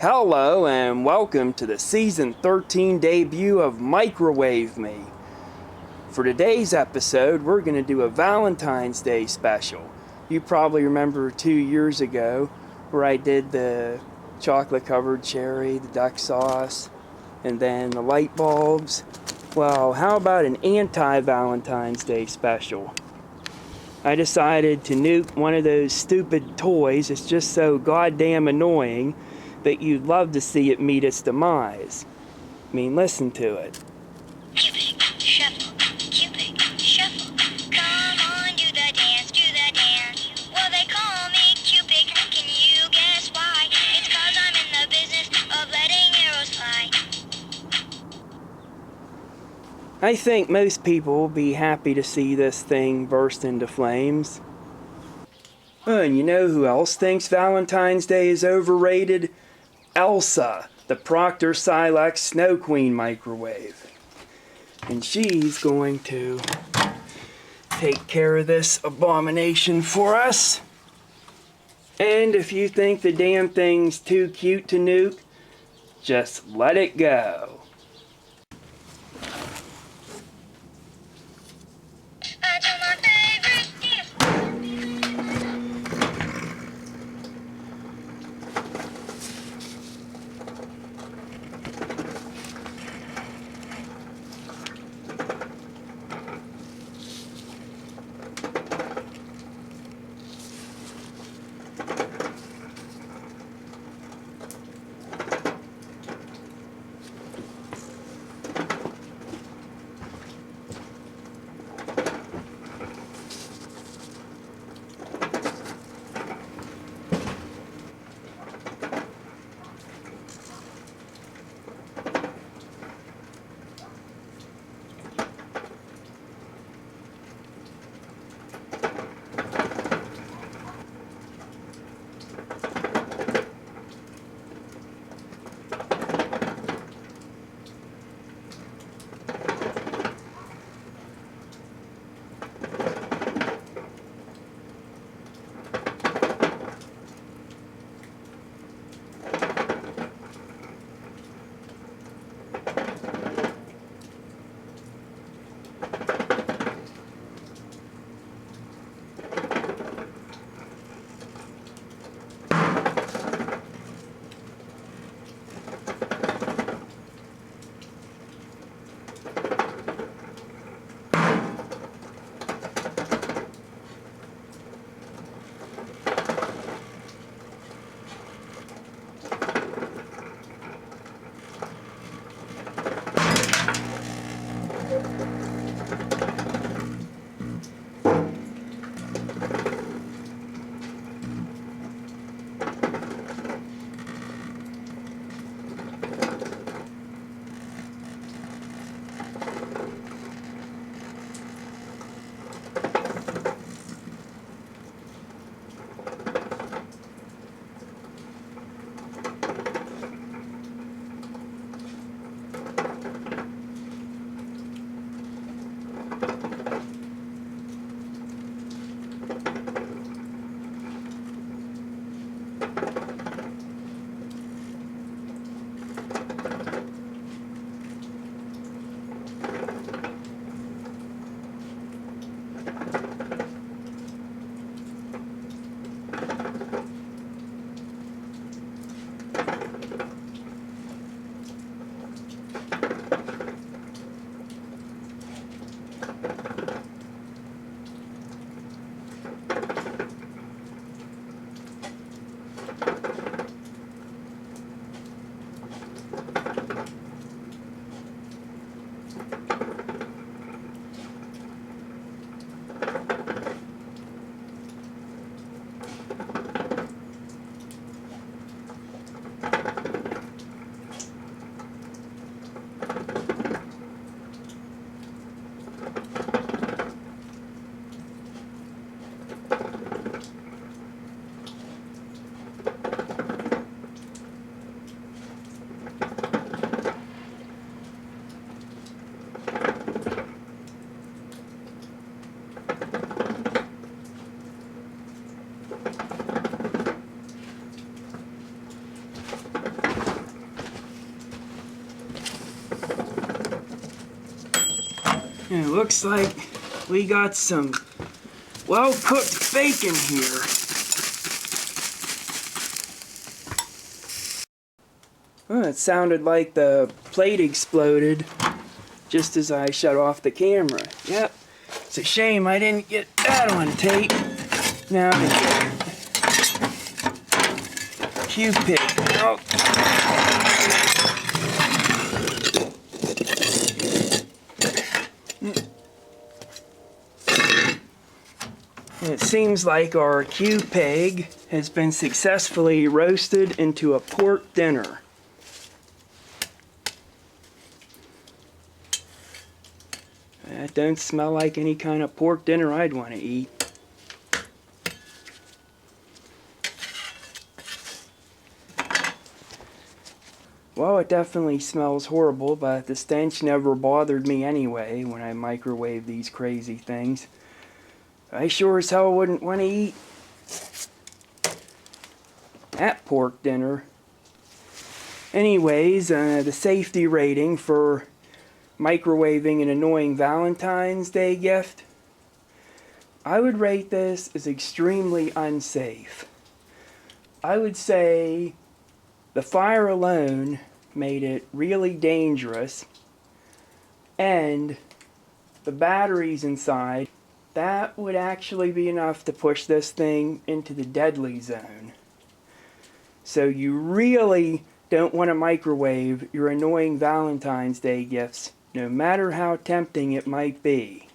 Hello and welcome to the season 13 debut of Microwave Me. For today's episode, we're going to do a Valentine's Day special. You probably remember 2 years ago where I did the chocolate covered cherry, the duck sauce, and then the light bulbs. Well, how about an anti-Valentine's Day special? I decided to nuke one of those stupid toys. It's just so goddamn annoying that you'd love to see it meet its demise. I mean, listen to it. Cupid, shuffle, Cupid, shuffle. Come on, do the dance, do the dance. Well, they call me Cupid, can you guess why? It's 'cause I'm in the business of letting arrows fly. I think most people will be happy to see this thing burst into flames. Oh, and you know who else thinks Valentine's Day is overrated? Elsa, the Proctor Silex Snow Queen microwave. And she's going to take care of this abomination for us. And if you think the damn thing's too cute to nuke, just let it go. I do my favorite dance. looks like we got some well-cooked bacon here. Oh, it sounded like the plate exploded just as I shut off the camera. Yep, it's a shame I didn't get that on tape. Now to get Cupid out. It seems like our Cupid has been successfully roasted into a pork dinner. That don't smell like any kind of pork dinner I'd want to eat. Well, it definitely smells horrible, but the stench never bothered me anyway when I microwave these crazy things. I sure as hell wouldn't want to eat that pork dinner. Anyways, the safety rating for microwaving an annoying Valentine's Day gift, I would rate this as extremely unsafe. I would say the fire alone made it really dangerous, and the batteries inside, that would actually be enough to push this thing into the deadly zone. So you really don't want to microwave your annoying Valentine's Day gifts, no matter how tempting it might be.